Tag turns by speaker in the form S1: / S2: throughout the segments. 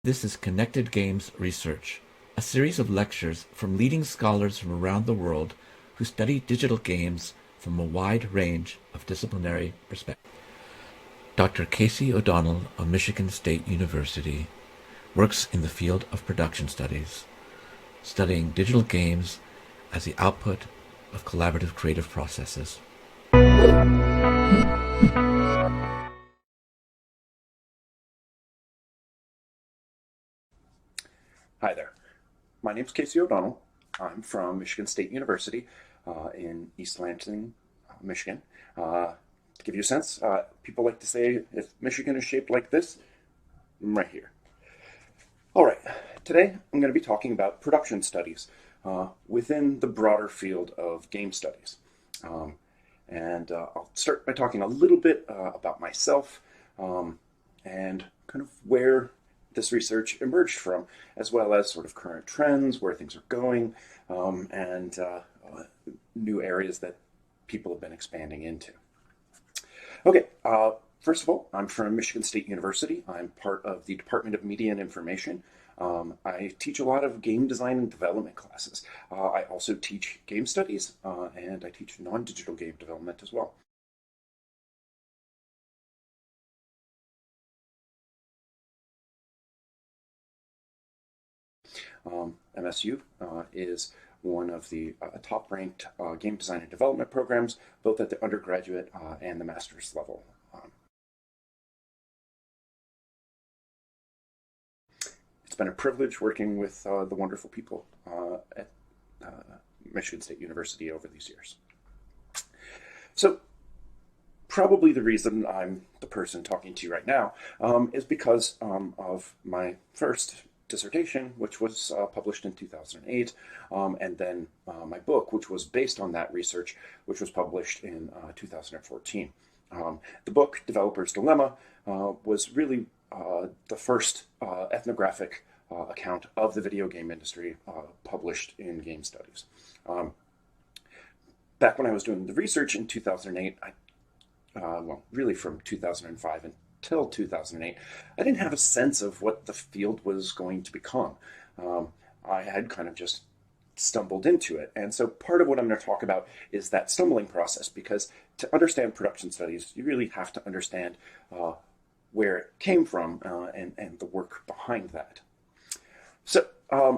S1: This is Connected Games Research, a series of lectures from leading scholars from around the world who study digital games from a wide range of disciplinary perspectives. Dr. Casey O'Donnell of Michigan State University works in the field of production studies, studying digital games as the output of collaborative creative processes.
S2: Hi there. My name is Casey O'Donnell. I'm from Michigan State University in East Lansing, Michigan. To give you a sense, people like to say if Michigan is shaped like this, I'm right here. All right, today I'm going to be talking about production studies within the broader field of game studies. I'll start by talking a little bit about myself and kind of where this research emerged from, as well as sort of current trends, where things are going, and new areas that people have been expanding into. Okay, first of all, I'm from Michigan State University. I'm part of the Department of Media and Information. I teach a lot of game design and development classes. I also teach game studies, and I teach non-digital game development as well. MSU is one of the top-ranked game design and development programs, both at the undergraduate and the master's level. It's been a privilege working with the wonderful people at Michigan State University over these years. So, probably the reason I'm the person talking to you right now is because of my first dissertation, which was published in 2008, and then my book, which was based on that research, which was published in 2014. The book, Developer's Dilemma, was really the first ethnographic account of the video game industry published in game studies. Back when I was doing the research in 2008, really from 2005 until 2008, I didn't have a sense of what the field was going to become. I had kind of just stumbled into it. And so part of what I'm going to talk about is that stumbling process, because to understand production studies, you really have to understand where it came from and the work behind that. So a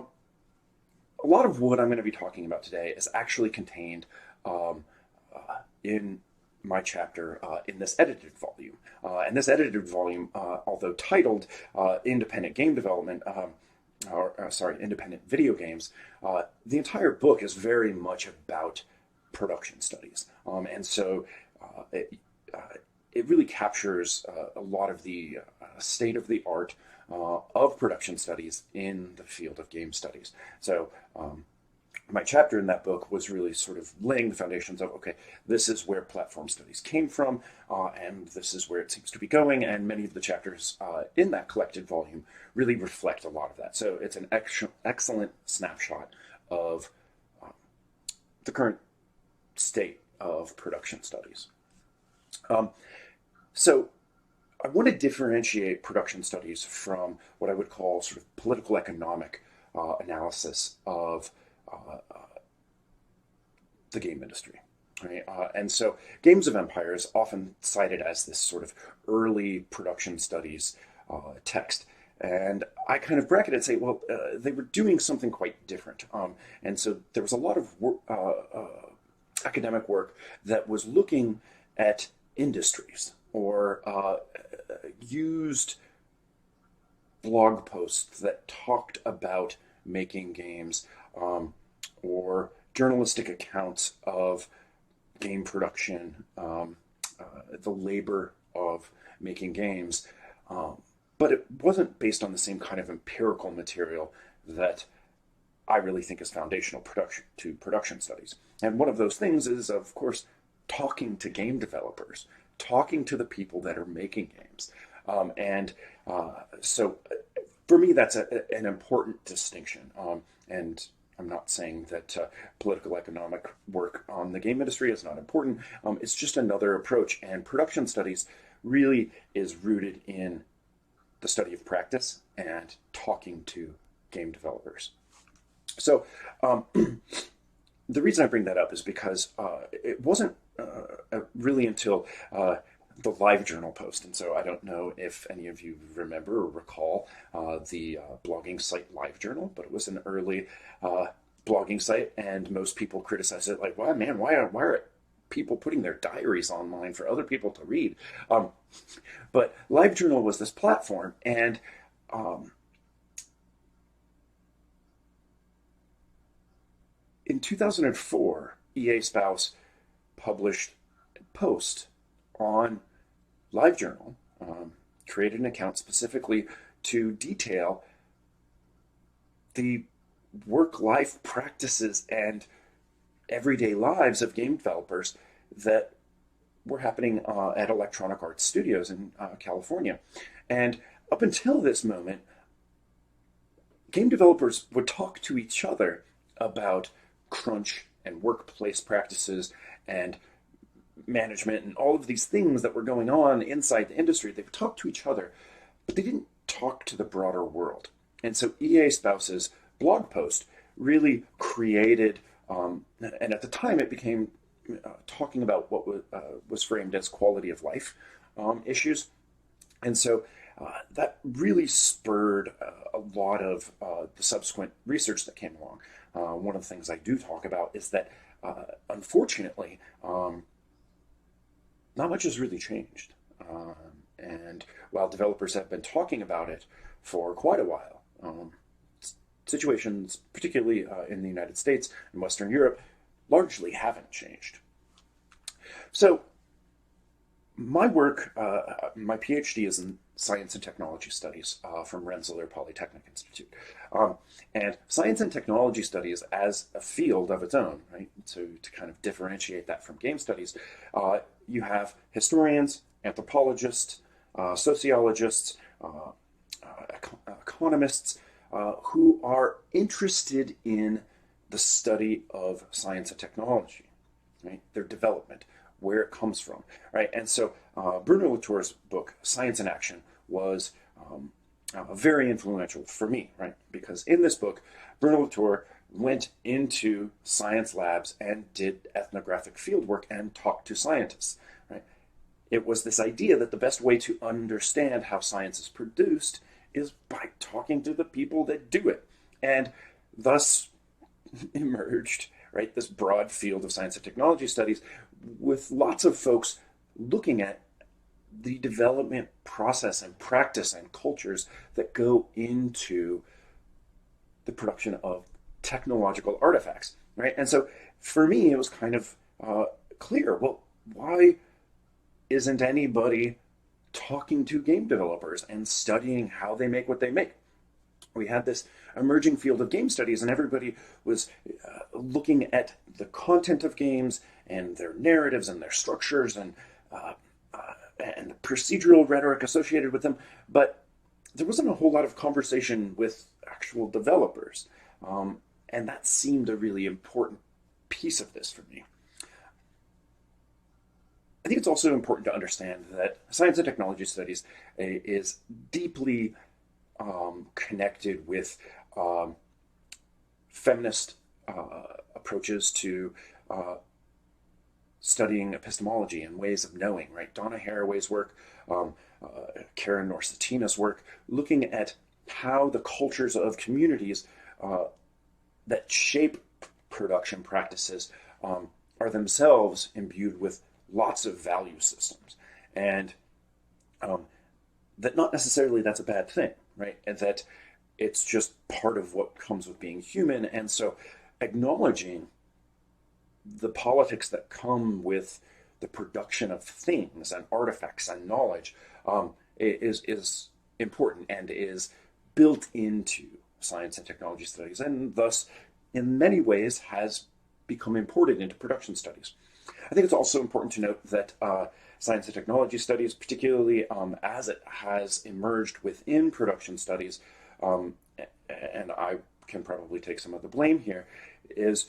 S2: lot of what I'm going to be talking about today is actually contained in my chapter in this edited volume. And this edited volume, although titled Independent Game Development, Independent Video Games, the entire book is very much about production studies. And so it really captures a lot of the state of the art of production studies in the field of game studies. So my chapter in that book was really sort of laying the foundations of, okay, this is where platform studies came from, and this is where it seems to be going, and many of the chapters in that collected volume really reflect a lot of that. So it's an excellent snapshot of the current state of production studies. So I want to differentiate production studies from what I would call sort of political economic analysis of the game industry. Right? And so Games of Empire is often cited as this sort of early production studies text. And I kind of bracket it and say, well, they were doing something quite different. And so there was a lot of academic work that was looking at industries or used blog posts that talked about making games or journalistic accounts of game production, the labor of making games. But it wasn't based on the same kind of empirical material that I really think is foundational to production studies. And one of those things is, of course, talking to game developers, talking to the people that are making games. So for me, that's an important distinction. And I'm not saying that political economic work on the game industry is not important. It's just another approach. And production studies really is rooted in the study of practice and talking to game developers. So the reason I bring that up is because it wasn't really until the LiveJournal post, and so I don't know if any of you remember or recall the blogging site LiveJournal, but it was an early blogging site, and most people criticize it like, "Why, man? Why are people putting their diaries online for other people to read?" But LiveJournal was this platform, and in 2004, EA Spouse published a post on LiveJournal, created an account specifically to detail the work-life practices and everyday lives of game developers that were happening at Electronic Arts Studios in California. And up until this moment, game developers would talk to each other about crunch and workplace practices and management and all of these things that were going on inside the industry. They would talk to each other, but they didn't talk to the broader world. And so EA Spouse's blog post really created, and at the time it became talking about what was framed as quality of life issues. And so that really spurred a lot of the subsequent research that came along. One of the things I do talk about is that, unfortunately, not much has really changed. And while developers have been talking about it for quite a while, situations, particularly in the United States and Western Europe, largely haven't changed. So my work, my PhD is in Science and Technology Studies from Rensselaer Polytechnic Institute. And Science and Technology Studies as a field of its own, right? So to kind of differentiate that from game studies, you have historians, anthropologists, sociologists, economists who are interested in the study of science and technology, right? Their development, where it comes from, right? And so Bruno Latour's book, Science in Action, was very influential for me, right? Because in this book, Bruno Latour went into science labs and did ethnographic field work and talked to scientists, right? It was this idea that the best way to understand how science is produced is by talking to the people that do it. And thus emerged, right, this broad field of science and technology studies with lots of folks looking at the development process and practice and cultures that go into the production of technological artifacts, right? And so for me, it was kind of clear, well, why isn't anybody talking to game developers and studying how they make what they make? We had this emerging field of game studies, and everybody was looking at the content of games and their narratives and their structures and the procedural rhetoric associated with them, but there wasn't a whole lot of conversation with actual developers, and that seemed a really important piece of this for me. I think it's also important to understand that science and technology studies is deeply connected with feminist approaches to studying epistemology and ways of knowing, right? Donna Haraway's work, Karen Norsatina's work, looking at how the cultures of communities that shape production practices are themselves imbued with lots of value systems. And that not necessarily that's a bad thing, right? And that it's just part of what comes with being human. And so acknowledging the politics that come with the production of things and artifacts and knowledge is important and is built into science and technology studies, and thus in many ways has become imported into production studies. I think it's also important to note that science and technology studies, particularly as it has emerged within production studies, and I can probably take some of the blame here, is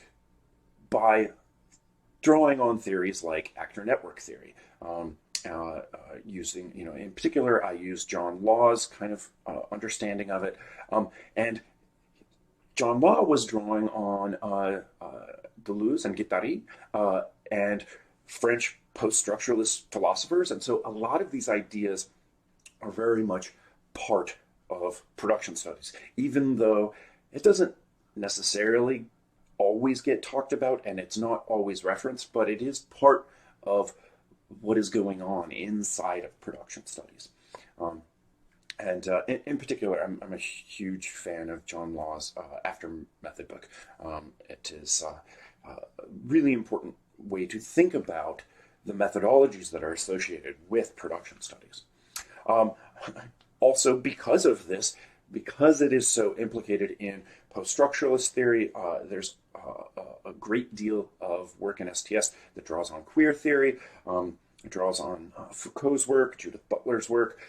S2: by drawing on theories like actor network theory, using, in particular, I use John Law's kind of understanding of it. And John Law was drawing on Deleuze and Guattari and French post-structuralist philosophers. And so a lot of these ideas are very much part of production studies, even though it doesn't necessarily always get talked about and it's not always referenced, but it is part of what is going on inside of production studies. And in particular, I'm a huge fan of John Law's After Method book. It is a really important way to think about the methodologies that are associated with production studies. Also, because of this, because it is so implicated in post-structuralist theory, there's a great deal of work in STS that draws on queer theory. It draws on Foucault's work, Judith Butler's work,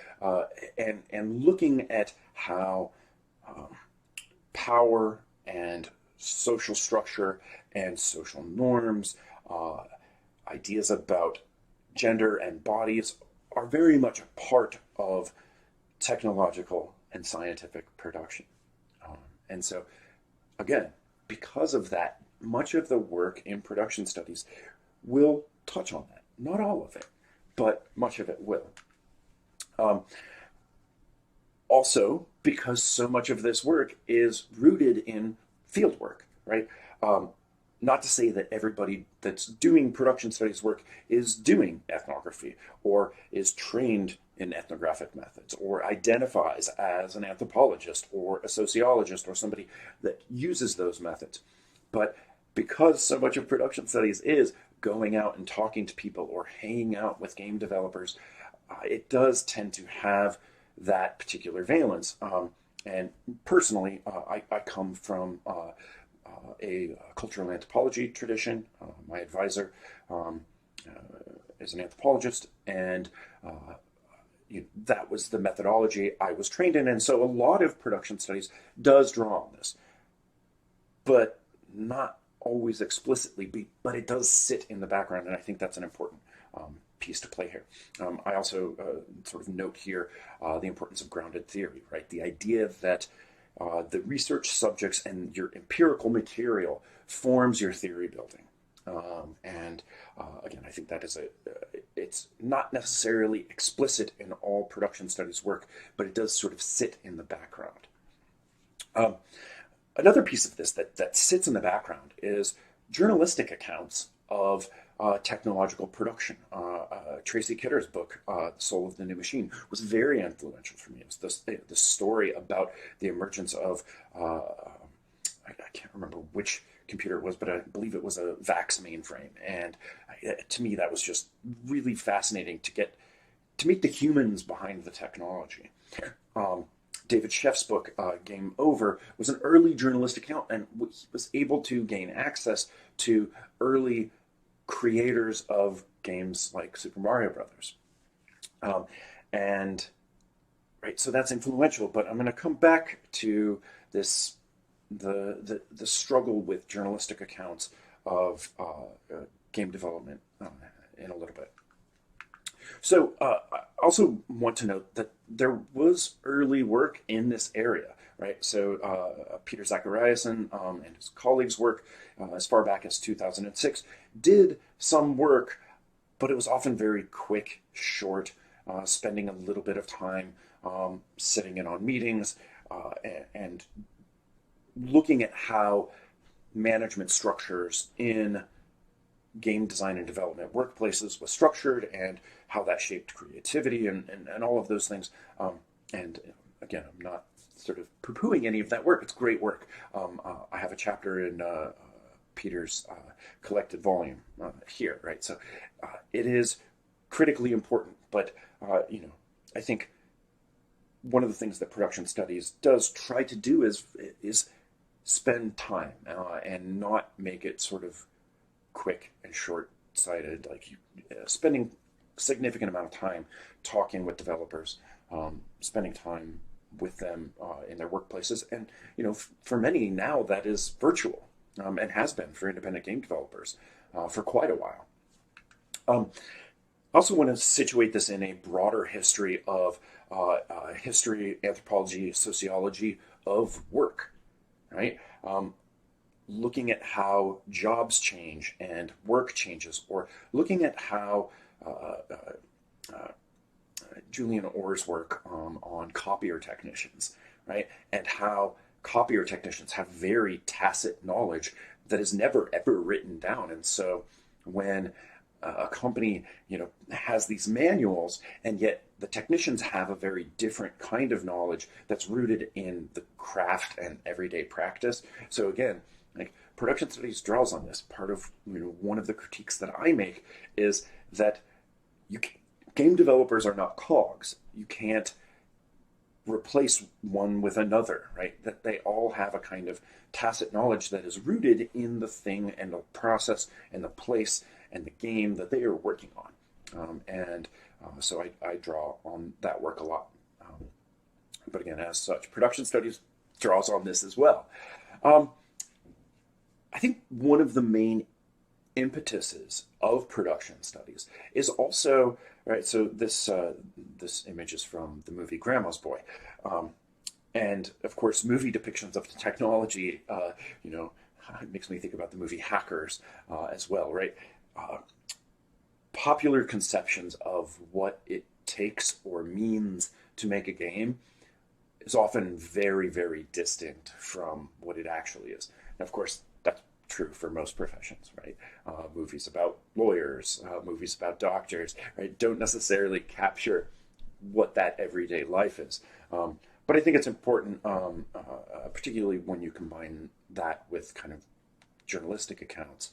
S2: and looking at how power and social structure and social norms, ideas about gender and bodies are very much a part of technological and scientific production. And so, again, because of that, much of the work in production studies will touch on that. Not all of it, but much of it will. Also, because so much of this work is rooted in field work, right? Not to say that everybody that's doing production studies work is doing ethnography or is trained in ethnographic methods or identifies as an anthropologist or a sociologist or somebody that uses those methods. But because so much of production studies is going out and talking to people or hanging out with game developers, it does tend to have that particular valence. And personally, I come from a cultural anthropology tradition. My advisor is an anthropologist, and that was the methodology I was trained in. And so a lot of production studies does draw on this, but not always explicitly, but it does sit in the background, and I think that's an important piece to play here. I also sort of note here the importance of grounded theory, right? The idea that the research subjects and your empirical material forms your theory building. And again, I think that is it's not necessarily explicit in all production studies work, but it does sort of sit in the background. Another piece of this that sits in the background is journalistic accounts of technological production. Tracy Kidder's book, The Soul of the New Machine, was very influential for me. It was the story about the emergence of, I can't remember which computer it was, but I believe it was a VAX mainframe. And to me, that was just really fascinating to meet the humans behind the technology. David Sheff's book, Game Over, was an early journalistic account, and he was able to gain access to early creators of games like Super Mario Brothers. And right, so that's influential, but I'm going to come back to this, the struggle with journalistic accounts of game development in a little bit. So I also want to note that there was early work in this area, right? So Peter Zachariasen and his colleagues' work as far back as 2006 did some work, but it was often very quick, short, spending a little bit of time sitting in on meetings and looking at how management structures in game design and development workplaces was structured and how that shaped creativity and all of those things. And again, I'm not sort of poo-pooing any of that work. It's great work. I have a chapter in Peter's collected volume here, right? So it is critically important, but I think one of the things that production studies does try to do is spend time and not make it sort of quick and short-sighted, like spending significant amount of time talking with developers, spending time with them in their workplaces. And, for many now that is virtual and has been for independent game developers for quite a while. I also want to situate this in a broader history of history, anthropology, sociology of work, right? Looking at how jobs change and work changes, or looking at how Julian Orr's work on copier technicians, right? And how copier technicians have very tacit knowledge that is never ever written down. And so when a company, has these manuals, and yet the technicians have a very different kind of knowledge that's rooted in the craft and everyday practice. So again, like production studies draws on this. Part of one of the critiques that I make is that you game developers are not cogs. You can't replace one with another, right? That they all have a kind of tacit knowledge that is rooted in the thing and the process and the place and the game that they are working on. So I draw on that work a lot. But again, as such, production studies draws on this as well. I think one of the main impetuses of production studies is also, right, so this image is from the movie Grandma's Boy. And of course, movie depictions of technology, it makes me think about the movie Hackers as well, right? Popular conceptions of what it takes or means to make a game is often very, very distant from what it actually is. And of course, that's true for most professions, right? Movies about lawyers, movies about doctors, right, don't necessarily capture what that everyday life is. But I think it's important, particularly when you combine that with kind of journalistic accounts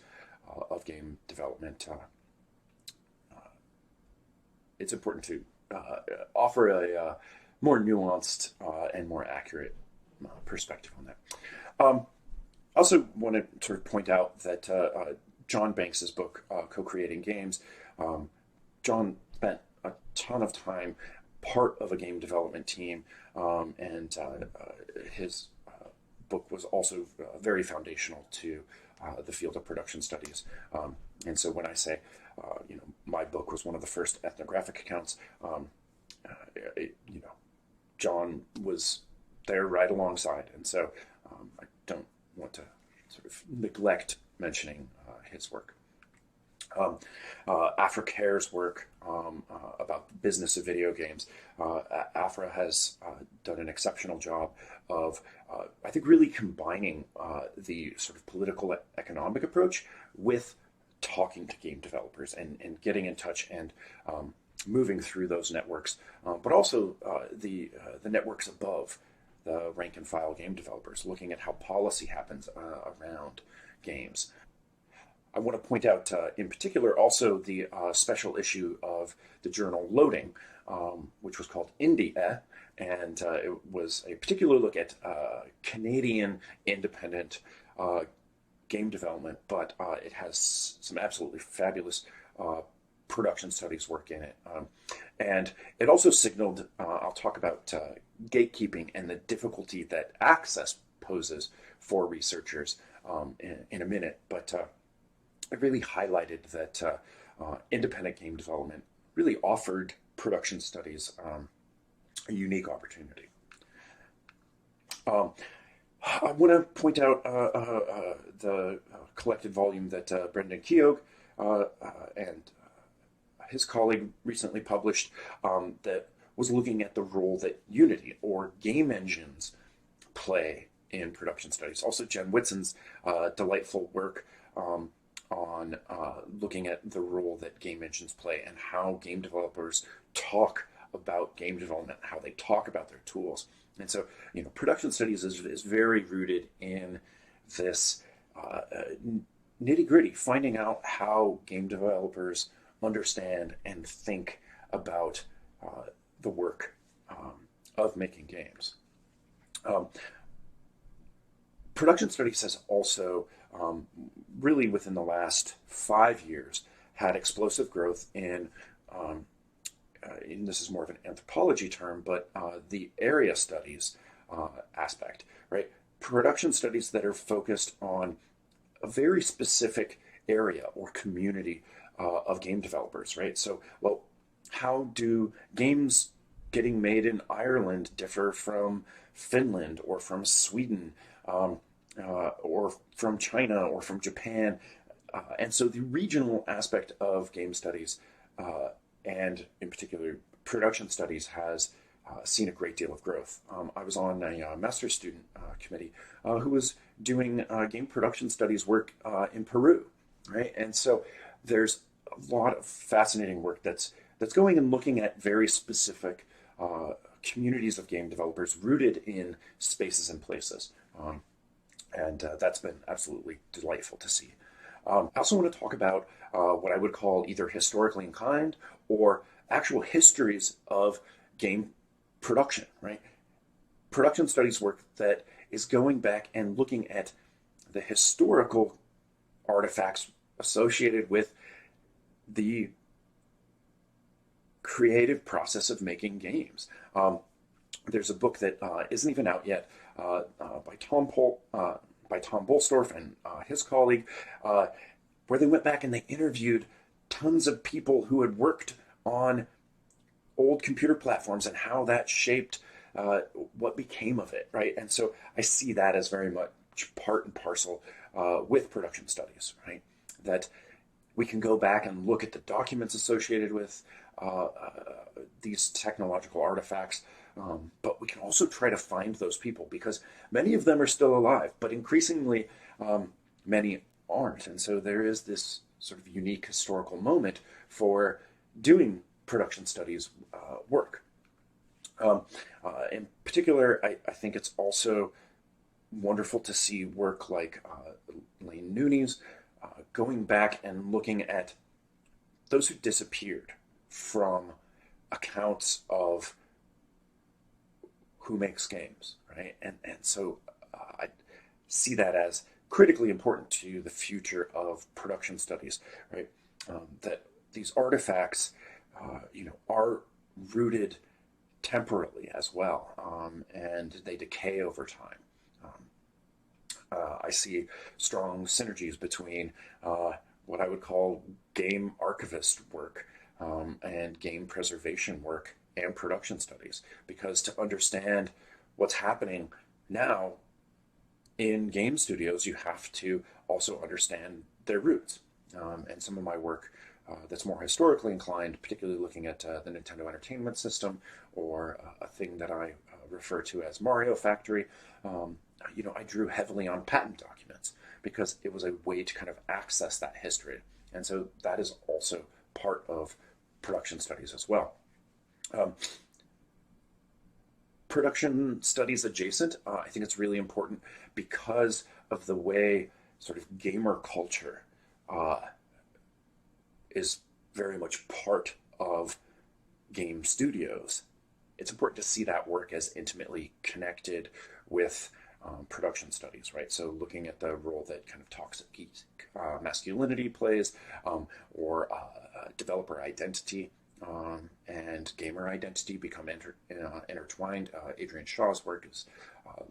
S2: of game development. It's important to offer a more nuanced and more accurate perspective on that. I also want to sort of point out that John Banks's book, Co-Creating Games, John spent a ton of time part of a game development team, and his book was also very foundational to the field of production studies. And so when I say, my book was one of the first ethnographic accounts, John was there right alongside. And so I don't want to sort of neglect mentioning his work. Afra Care's work about the business of video games. Afra has done an exceptional job of, I think, really combining the sort of political economic approach with talking to game developers and getting in touch and moving through those networks, but also the networks above the rank and file game developers, looking at how policy happens around games. I want to point out in particular also the special issue of the journal Loading, which was called Indie, and it was a particular look at Canadian independent game development, but it has some absolutely fabulous production studies work in it. And it also signaled, I'll talk about gatekeeping and the difficulty that access poses for researchers in a minute, but it really highlighted that independent game development really offered production studies a unique opportunity. I want to point out the collected volume that Brendan Keogh and his colleague recently published that was looking at the role that Unity or game engines play in production studies. Also, Jen Whitson's delightful work on looking at the role that game engines play and how game developers talk about game development, how they talk about their tools. And so, production studies is very rooted in this nitty gritty, finding out how game developers understand and think about the work of making games. Production studies has also, really within the last 5 years, had explosive growth in and this is more of an anthropology term, but the area studies aspect, right? Production studies that are focused on a very specific area or community of game developers, right? So, well, how do games getting made in Ireland differ from Finland or from Sweden, um, or from China or from Japan? And so the regional aspect of game studies, uh, and in particular production studies, has seen a great deal of growth. I was on a master's student committee who was doing game production studies work in Peru, right? And so there's a lot of fascinating work that's going and looking at very specific communities of game developers rooted in spaces and places. And that's been absolutely delightful to see. I also want to talk about what I would call either historically inclined or actual histories of game production, right? Production studies work that is going back and looking at the historical artifacts associated with the creative process of making games. There's a book that isn't even out yet by Tom Bolstorff and his colleague, where they went back and they interviewed tons of people who had worked on old computer platforms and how that shaped what became of it, right? And so I see that as very much part and parcel with production studies, right? That we can go back and look at the documents associated with these technological artifacts, but we can also try to find those people because many of them are still alive, but increasingly many aren't. And so there is this sort of unique historical moment for doing production studies work. In particular, I think it's also wonderful to see work like Lane Nooney's going back and looking at those who disappeared from accounts of who makes games, right? And so I see that as critically important to the future of production studies, right? That these artifacts, are rooted temporally as well, and they decay over time. I see strong synergies between what I would call game archivist work and game preservation work and production studies, because to understand what's happening now in game studios, you have to also understand their roots. And some of my work that's more historically inclined, particularly looking at the Nintendo Entertainment System or a thing that I refer to as Mario Factory, I drew heavily on patent documents because it was a way to kind of access that history. And so that is also part of production studies as well. Um, Production studies adjacent, I think it's really important because of the way sort of gamer culture uh, is very much part of game studios. It's important to see that work as intimately connected with production studies, right? So looking at the role that kind of toxic masculinity plays, or developer identity and gamer identity become intertwined. Adrian Shaw's work is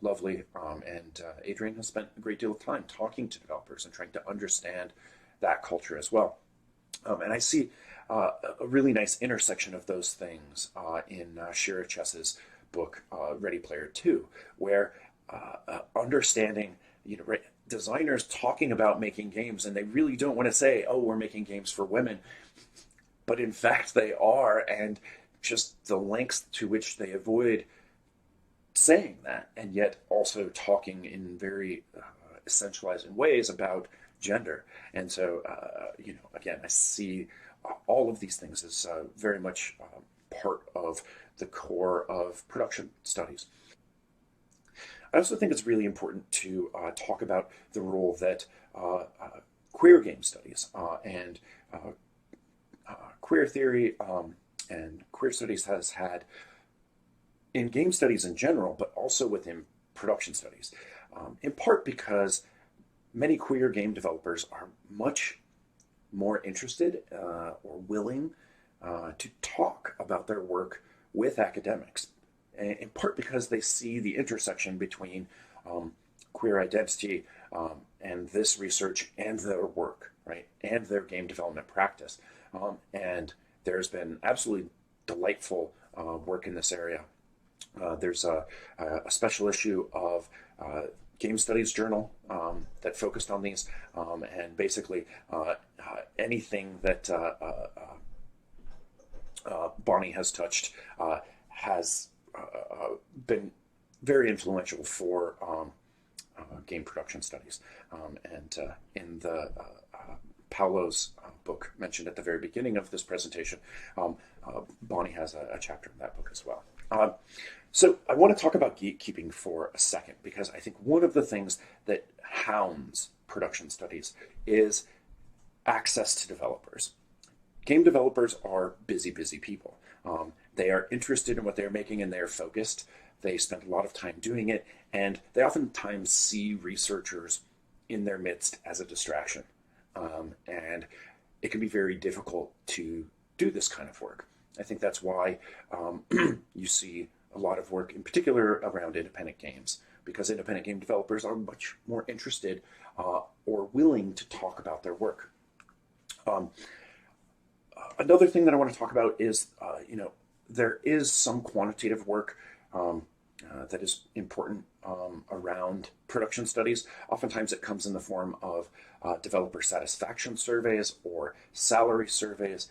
S2: lovely, and Adrian has spent a great deal of time talking to developers and trying to understand that culture as well. And I see a really nice intersection of those things in Shira Chess's book, Ready Player Two, where understanding, right, designers talking about making games, and they really don't want to say, "Oh, we're making games for women," but in fact they are, and just the lengths to which they avoid saying that, and yet also talking in very essentializing ways about gender. And so, again, I see all of these things as very much part of the core of production studies. I also think it's really important to talk about the role that queer game studies and queer theory and queer studies has had in game studies in general, but also within production studies, in part because many queer game developers are much more interested or willing to talk about their work with academics, in part because they see the intersection between queer identity and this research and their work. right, and their game development practice. And there's been absolutely delightful work in this area. There's a special issue of Game Studies Journal that focused on these, and basically anything that Bonnie has touched has been very influential for game production studies. And in the Paulo's book mentioned at the very beginning of this presentation, Bonnie has a chapter in that book as well. So I want to talk about gatekeeping for a second, because I think one of the things that hounds production studies is access to developers. Game developers are busy, busy people. They are interested in what they're making and they're focused. They spend a lot of time doing it, and they oftentimes see researchers in their midst as a distraction. And it can be very difficult to do this kind of work. I think that's why you see a lot of work, in particular around independent games, because independent game developers are much more interested or willing to talk about their work. Another thing that I want to talk about is, there is some quantitative work that is important around production studies. Oftentimes it comes in the form of developer satisfaction surveys or salary surveys.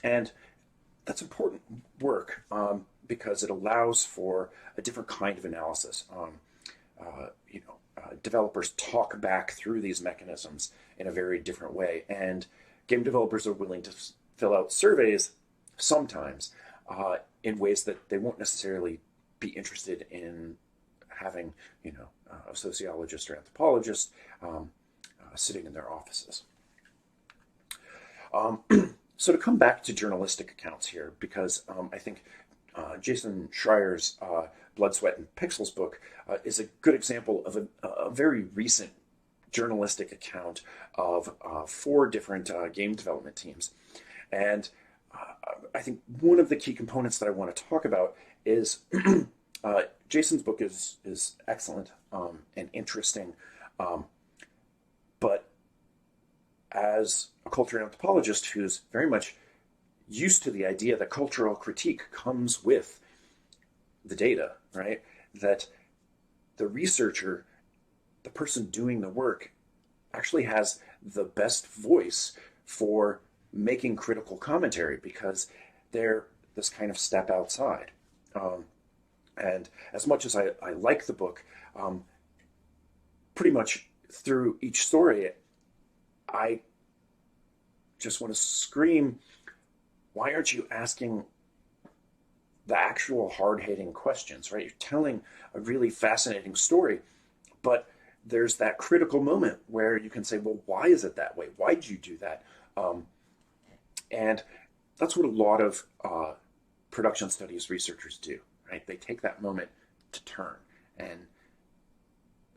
S2: And that's important work because it allows for a different kind of analysis. Developers talk back through these mechanisms in a very different way. And game developers are willing to fill out surveys sometimes in ways that they won't necessarily be interested in having, a sociologist or anthropologist sitting in their offices. So to come back to journalistic accounts here, because I think Jason Schreier's Blood, Sweat, and Pixels book is a good example of a very recent journalistic account of 4 different game development teams. And I think one of the key components that I want to talk about is Jason's book is excellent and interesting, but as a cultural anthropologist who's very much used to the idea that cultural critique comes with the data, right? That the researcher, the person doing the work, actually has the best voice for making critical commentary because they're this kind of step outside. And as much as I like the book, pretty much through each story, I just want to scream, why aren't you asking the actual hard-hitting questions, right? You're telling a really fascinating story, but there's that critical moment where you can say, well, why is it that way? Why did you do that? And that's what a lot of production studies researchers do, right? They take that moment to turn and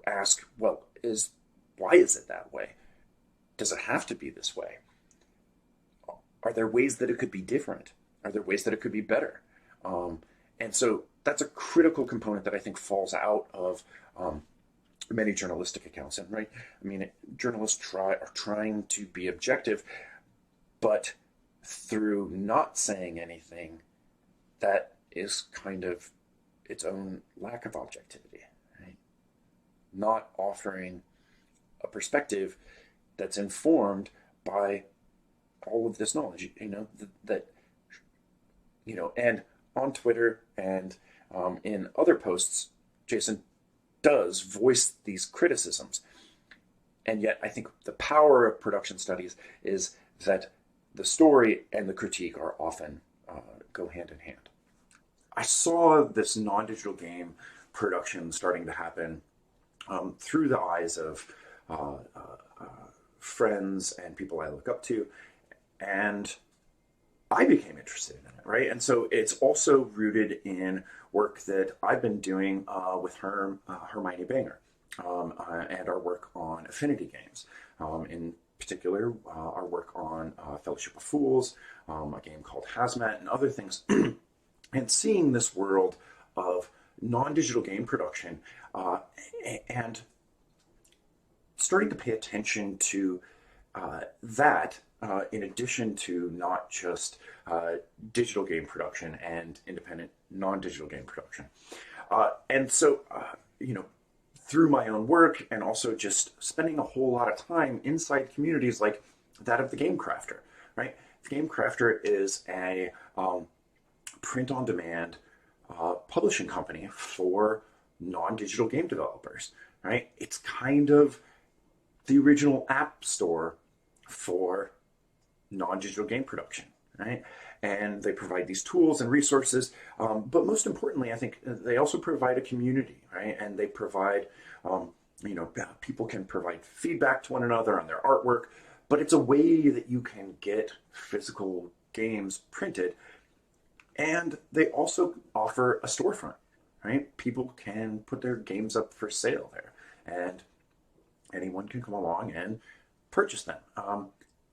S2: ask, well, why is it that way? Does it have to be this way? Are there ways that it could be different? Are there ways that it could be better? And so that's a critical component that I think falls out of many journalistic accounts. And right, I mean, journalists are trying to be objective, but through not saying anything, that is kind of its own lack of objectivity, right? Not offering a perspective that's informed by all of this knowledge, and on Twitter and in other posts, Jason does voice these criticisms. And yet I think the power of production studies is that the story and the critique are often go hand in hand. I saw this non-digital game production starting to happen through the eyes of friends and people I look up to, and I became interested in it, right? And so it's also rooted in work that I've been doing with Hermione Banger and our work on affinity games. In particular, our work on Fellowship of Fools, a game called Hazmat, and other things. And seeing this world of non-digital game production and starting to pay attention to in addition to not just digital game production and independent non-digital game production. And so, you know, through my own work and also just spending a whole lot of time inside communities like that of the Game Crafter, right? The Game Crafter is a print-on-demand publishing company for non-digital game developers, right? It's kind of the original app store for non-digital game production, right? And they provide these tools and resources, but most importantly, I think they also provide a community, right? And they provide, people can provide feedback to one another on their artwork, but it's a way that you can get physical games printed. And they also offer a storefront, right? People can put their games up for sale there, and anyone can come along and purchase them.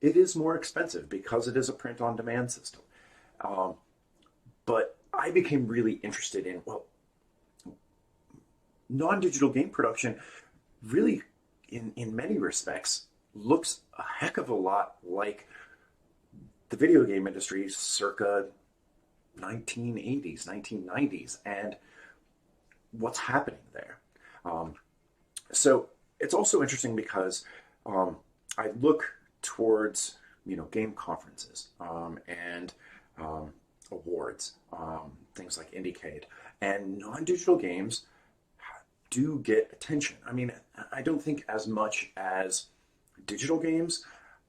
S2: It is more expensive because it is a print-on-demand system. But I became really interested in, well, non-digital game production really, in many respects, looks a heck of a lot like the video game industry circa 1980s, 1990s, and what's happening there. So it's also interesting because I look towards, game conferences and awards, things like Indiecade, and non-digital games do get attention. I mean, I don't think as much as digital games,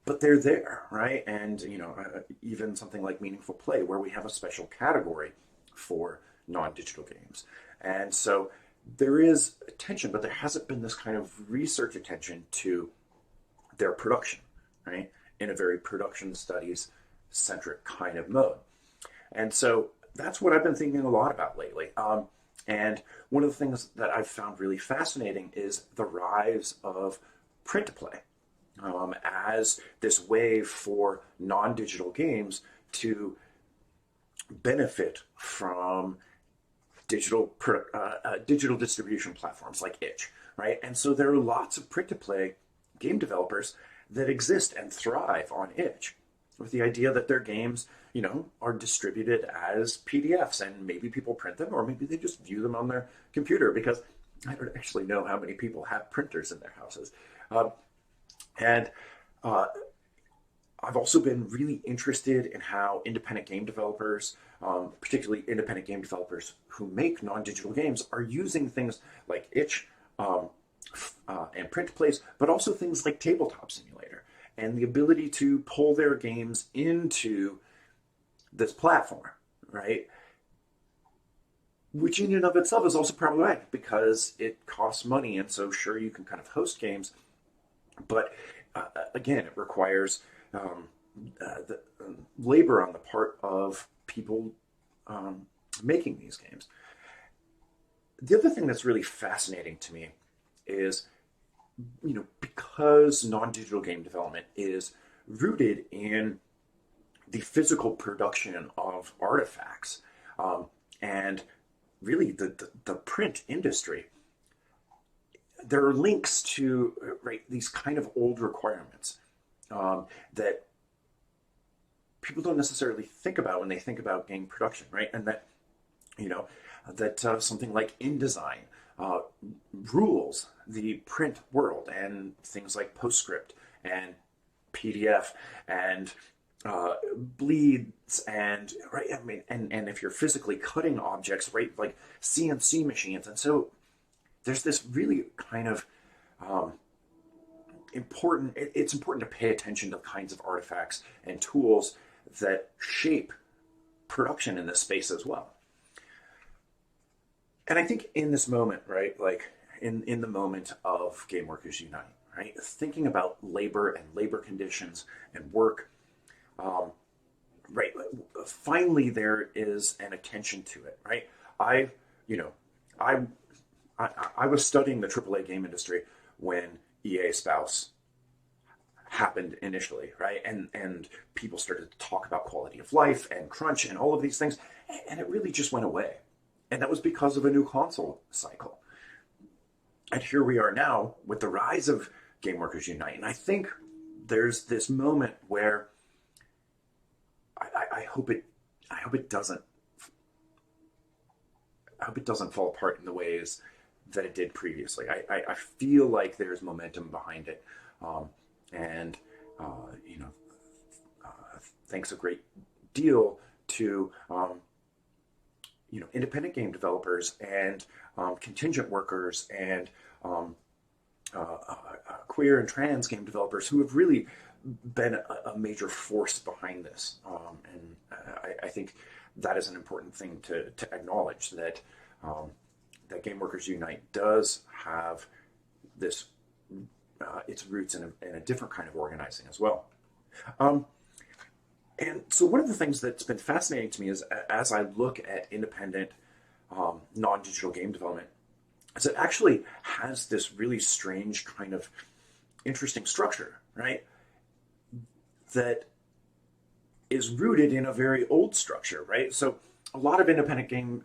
S2: but they're there, right? And even something like Meaningful Play, where we have a special category for non-digital games, and so there is attention, but there hasn't been this kind of research attention to their production, right? In a very production studies centric kind of mode. And so that's what I've been thinking a lot about lately. And one of the things that I've found really fascinating is the rise of print to play as this way for non-digital games to benefit from digital distribution platforms like itch, right? And so there are lots of print-to-play game developers that exist and thrive on itch, with the idea that their games, are distributed as PDFs, and maybe people print them, or maybe they just view them on their computer, because I don't actually know how many people have printers in their houses. And I've also been really interested in how independent game developers, particularly independent game developers who make non-digital games, are using things like itch and print plays, but also things like Tabletop Simulator, and the ability to pull their games into this platform, right? Which in and of itself is also problematic because it costs money, and so sure, you can kind of host games, but again, it requires the labor on the part of people making these games. The other thing that's really fascinating to me is, because non-digital game development is rooted in the physical production of artifacts, and really the print industry, there are links to these kind of old requirements that people don't necessarily think about when they think about game production, right? And that something like InDesign rules the print world, and things like PostScript and PDF and bleeds, and and if you're physically cutting objects, right, like CNC machines. And so there's this really kind of it's important to pay attention to the kinds of artifacts and tools that shape production in this space as well. And I think in this moment, right, like in the moment of Game Workers Unite, right, thinking about labor and labor conditions and work, right, finally there is an attention to it, right? I was studying the AAA game industry when EA Spouse happened initially, right? And people started to talk about quality of life and crunch and all of these things, and it really just went away. And that was because of a new console cycle. And here we are now with the rise of Game Workers Unite. And I think there's this moment where I hope it doesn't I hope it doesn't fall apart in the ways that it did previously. I feel like there's momentum behind it, and you know, thanks a great deal to independent game developers and contingent workers and queer and trans game developers who have really been a major force behind this. And I think that is an important thing to acknowledge, that that Game Workers Unite does have this its roots in a different kind of organizing as well. And so one of the things that's been fascinating to me is, as I look at independent non-digital game development, is it actually has this really strange kind of interesting structure, right? That is rooted in a very old structure, right? So a lot of independent game,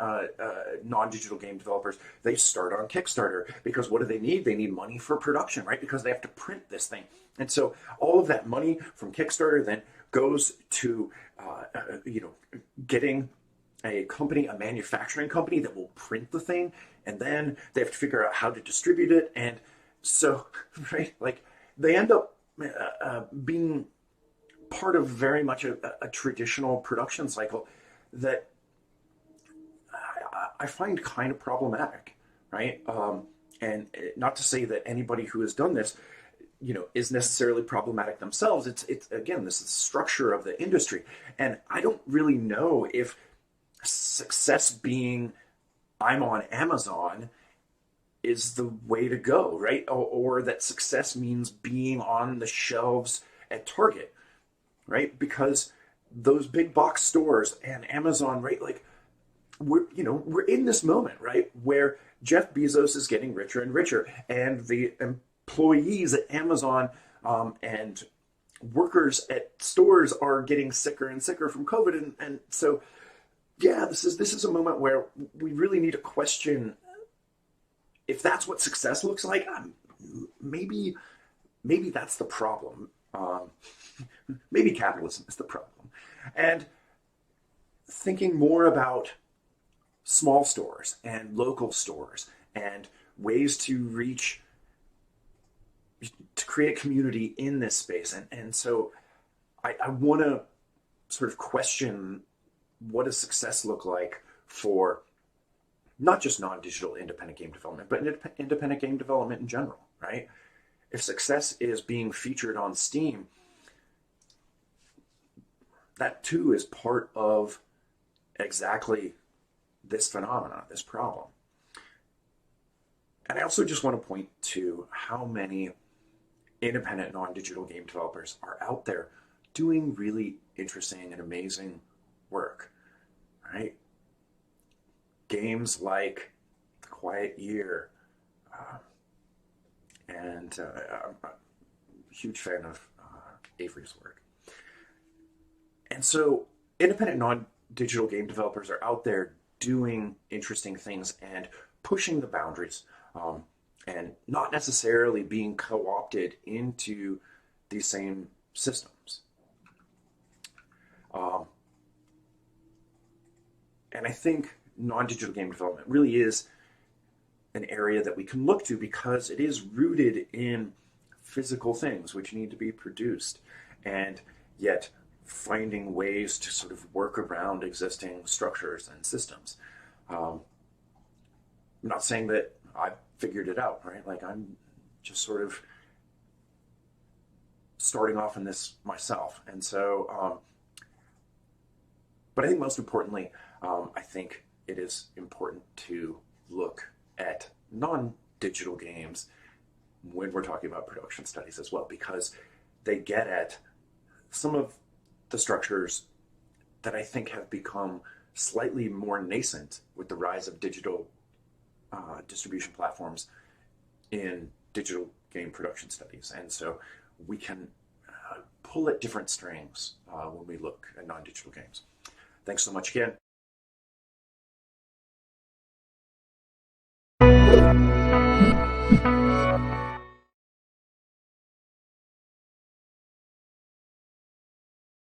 S2: non-digital game developers, they start on Kickstarter because what do they need? They need money for production, right? Because they have to print this thing. And so all of that money from Kickstarter then goes to, getting a company, a manufacturing company that will print the thing. And then they have to figure out how to distribute it. And so, right, like they end up being part of very much a traditional production cycle that I find kind of problematic, right? And not to say that anybody who has done this, is necessarily problematic themselves. It's again, this is the structure of the industry, and I don't really know if success being I'm on Amazon is the way to go, right? Or that success means being on the shelves at Target, right? Because those big box stores and Amazon, right? Like we're in this moment, right, where Jeff Bezos is getting richer and richer, and the employees at Amazon and workers at stores are getting sicker and sicker from COVID, and so yeah, this is a moment where we really need to question if that's what success looks like. Maybe that's the problem. Maybe capitalism is the problem, and thinking more about small stores and local stores and ways to create community in this space. And so I want to sort of question, what does success look like for not just non-digital independent game development, but independent game development in general, right? If success is being featured on Steam, that too is part of exactly this phenomenon, this problem. And I also just want to point to how many independent non-digital game developers are out there doing really interesting and amazing work, right? Games like The Quiet Year, and I'm a huge fan of Avery's work. And so independent non-digital game developers are out there doing interesting things and pushing the boundaries, and not necessarily being co-opted into these same systems. And I think non-digital game development really is an area that we can look to because it is rooted in physical things which need to be produced, and yet finding ways to sort of work around existing structures and systems. I'm not saying that I've figured it out, right? Like I'm just sort of starting off in this myself. And so, but I think most importantly, I think it is important to look at non-digital games when we're talking about production studies as well, because they get at some of the structures that I think have become slightly more nascent with the rise of digital distribution platforms in digital game production studies. And so we can pull at different strings when we look at non-digital games. Thanks so much again.